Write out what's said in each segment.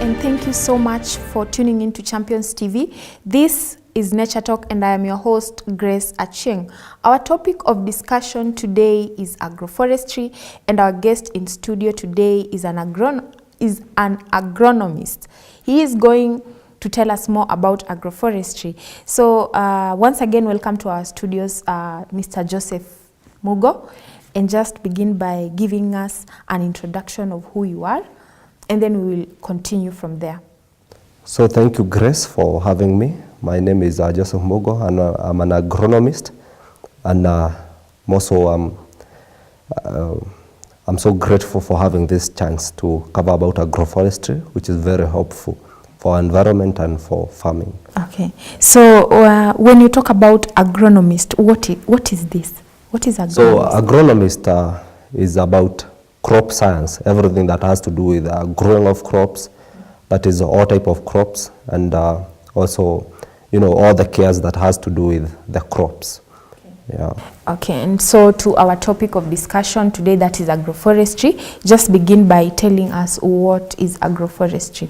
and thank you so much for tuning in to Champions TV. This is Nature Talk and I am your host, Grace Achieng. Our topic of discussion today is agroforestry, and our guest in studio today is an agronomist. He is going to tell us more about agroforestry. So once again, welcome to our studios, Mr. Joseph Mugo, and just begin by giving us an introduction of who you are, and then we will continue from there. So thank you, Grace, for having me. My name is Joseph Mugo, and I'm an agronomist, and I'm so grateful for having this chance to cover about agroforestry, which is very helpful for environment and for farming. Okay, so when you talk about agronomist, what is this? What is agronomist? So agronomist is about crop science, everything that has to do with growing of crops, that is all type of crops, and also, you know, all the cares that has to do with the crops. Okay. Yeah. Okay, and so to our topic of discussion today, that is agroforestry. Just begin by telling us what is agroforestry.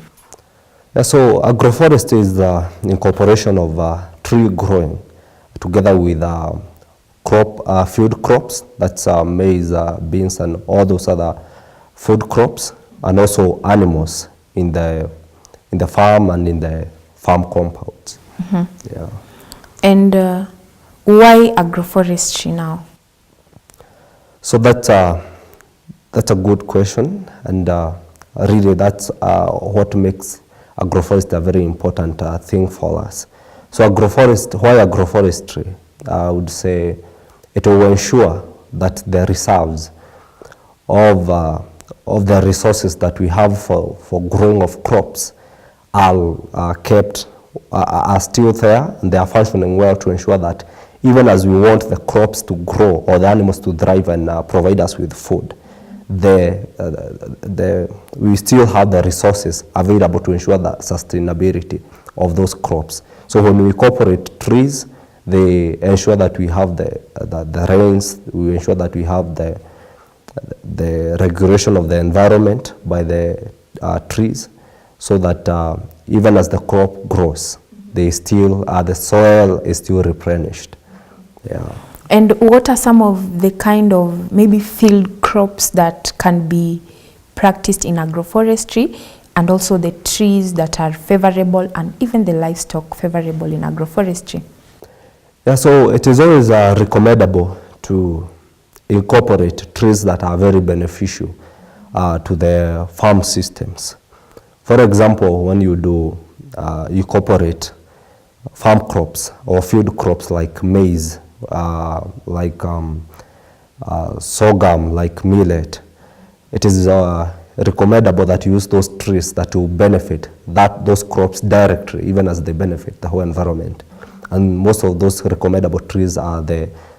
Yeah, so agroforestry is the incorporation of tree growing together with field crops, that's maize, beans, and all those other food crops, and also animals in the farm and in the farm compounds. Mm-hmm. Yeah. And why agroforestry now? So that's a good question, and really that's what makes agroforestry a very important thing for us. So why agroforestry? I would say it will ensure that the reserves of the resources that we have for growing of crops are still there, and they are functioning well to ensure that even as we want the crops to grow or the animals to thrive and provide us with food, we still have the resources available to ensure the sustainability of those crops. So when we incorporate trees, they ensure that we have the rains, we ensure that we have the regulation of the environment by the trees, so that even as the crop grows, the soil is still replenished. Yeah. And what are some of the kind of maybe field crops that can be practiced in agroforestry, and also the trees that are favorable and even the livestock favorable in agroforestry? Yeah, so it is always recommendable to incorporate trees that are very beneficial to the farm systems. For example, when you do incorporate farm crops or field crops like maize, like sorghum, like millet, it is recommendable that you use those trees that will benefit those crops directly, even as they benefit the whole environment. And most of those recommendable trees are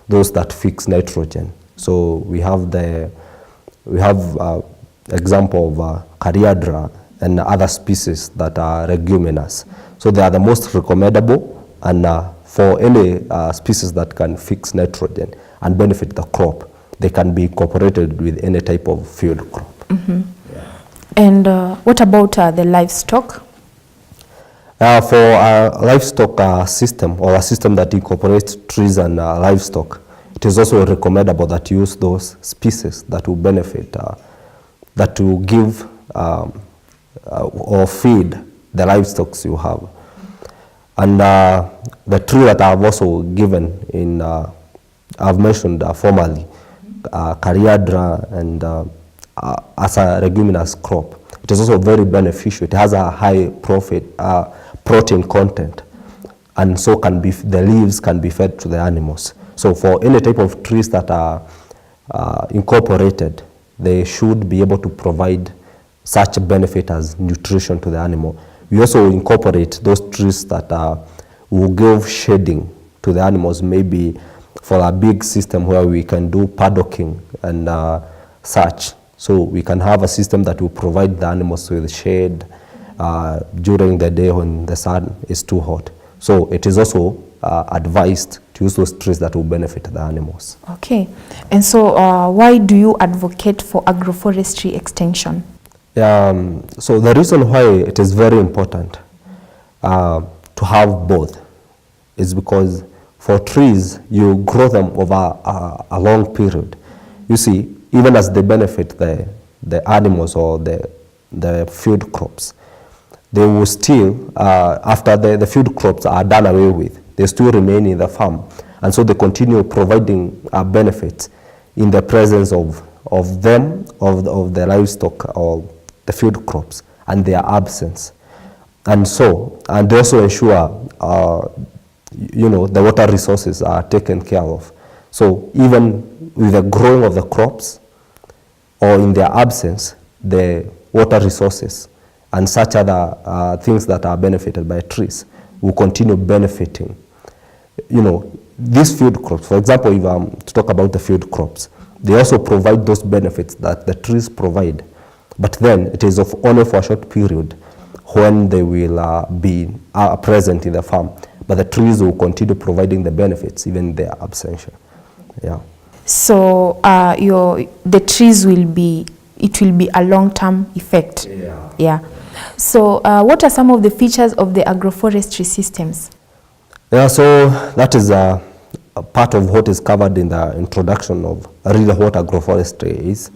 those that fix nitrogen. So we have example of cariadra and other species that are leguminous. So they are the most recommendable, and for any species that can fix nitrogen and benefit the crop, they can be incorporated with any type of field crop. Mm-hmm. Yeah. And what about the livestock? For a livestock system, or a system that incorporates trees and livestock, it is also recommendable that you use those species that will benefit, that will give or feed the livestock you have. And the tree that I've also given I've mentioned formerly, cariadra, and as a leguminous crop, it is also very beneficial. It has a high protein content, and so the leaves can be fed to the animals. So for any type of trees that are incorporated, they should be able to provide such a benefit as nutrition to the animal. We also incorporate those trees that will give shading to the animals, maybe for a big system where we can do paddocking and such. So we can have a system that will provide the animals with shade during the day when the sun is too hot. So it is also advised to use those trees that will benefit the animals. Okay. And so why do you advocate for agroforestry extension? So the reason why it is very important to have both is because for trees, you grow them over a long period. You see, even as they benefit the animals or the field crops, they will still, after the field crops are done away with, they still remain in the farm. And so they continue providing benefits in the presence of them, of the livestock or the field crops, and their absence. And they also ensure, the water resources are taken care of. So even with the growing of the crops, or in their absence, the water resources and such other things that are benefited by trees will continue benefiting. These field crops, for example, if I'm to talk about the field crops, they also provide those benefits that the trees provide. But then it is only for a short period when they will be present in the farm. But the trees will continue providing the benefits even in their absence. Yeah. So the trees will be a long-term effect. Yeah. So what are some of the features of the agroforestry systems? Yeah, so that is a part of what is covered in the introduction of really what agroforestry is.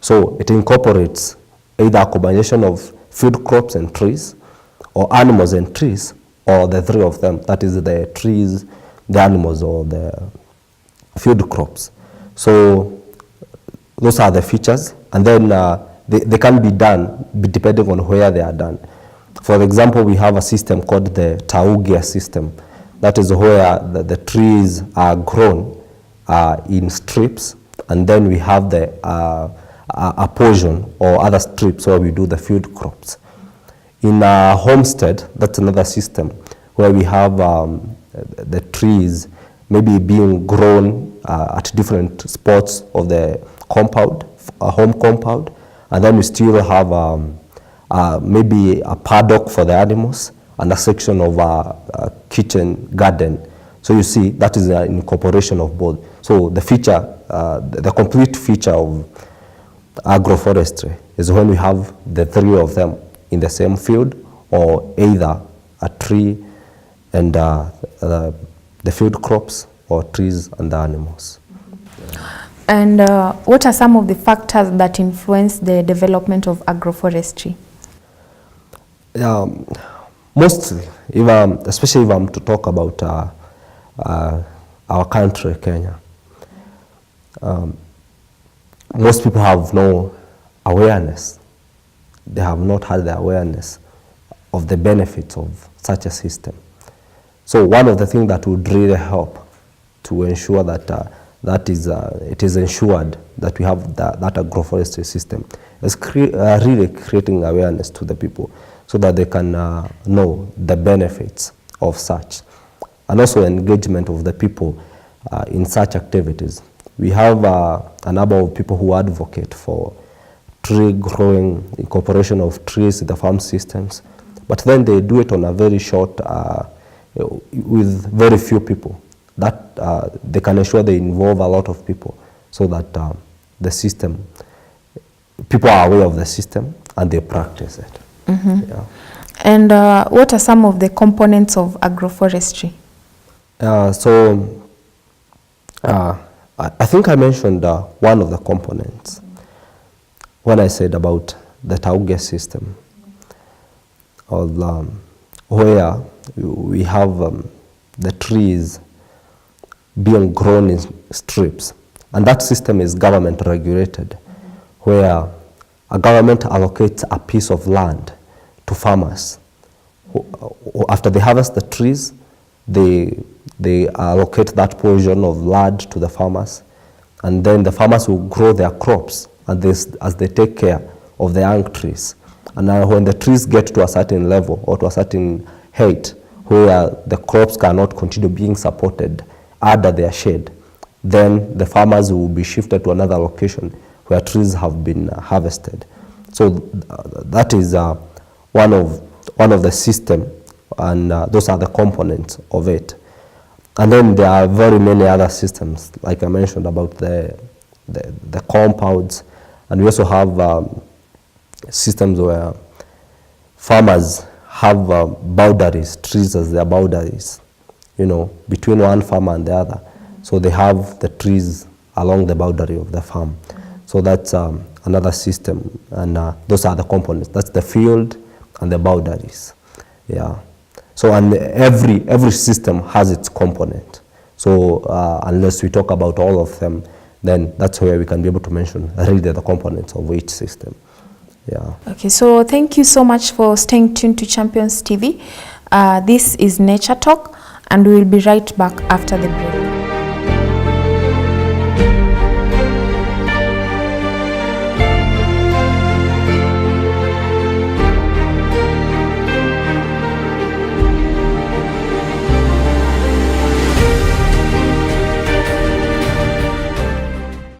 So it incorporates either a combination of field crops and trees, or animals and trees, or the three of them. That is the trees, the animals, or the field crops. So those are the features, and then they can be done depending on where they are done. For example, we have a system called the Taugia system. That is where the trees are grown in strips, and then we have a portion or other strips where we do the field crops. In a homestead, that's another system where we have the trees maybe being grown at different spots of the compound, a home compound, and then we still have maybe a paddock for the animals and a section of a kitchen garden. So you see, that is an incorporation of both. So the feature, the complete feature of agroforestry is when we have the three of them in the same field, or either a tree and the field crops, or trees and the animals. And what are some of the factors that influence the development of agroforestry? Mostly, especially if I'm to talk about our country, Kenya, most people have no awareness. They have not had the awareness of the benefits of such a system. So one of the things that would really help to ensure that it is ensured that we have that agroforestry system is really creating awareness to the people, so that they can know the benefits of such, and also engagement of the people in such activities. We have a number of people who advocate for tree growing, incorporation of trees in the farm systems, but then they do it on a very short, with very few people. That they can ensure they involve a lot of people, so that the system, people are aware of the system and they practice it. Mm-hmm. Yeah. And what are some of the components of agroforestry? I think I mentioned one of the components when I said about the Tauge system, where we have the trees being grown in strips, and that system is government regulated, where a government allocates a piece of land to farmers. After they harvest the trees, they allocate that portion of land to the farmers, and then the farmers will grow their crops as they take care of the young trees. And now when the trees get to a certain level or to a certain height where the crops cannot continue being supported under their shade, then the farmers will be shifted to another location where trees have been harvested. So that is one of the system, and those are the components of it. And then there are very many other systems, like I mentioned about the compounds, and we also have systems where farmers have boundaries, trees as their boundaries, you know, between one farmer and the other. So they have the trees along the boundary of the farm. So that's another system, and those are the components. That's the field and the boundaries. Yeah. So and every system has its component. So unless we talk about all of them, then that's where we can be able to mention really the components of each system. Yeah. Okay, so thank you so much for staying tuned to Champions TV. This is Nature Talk, and we will be right back after the break.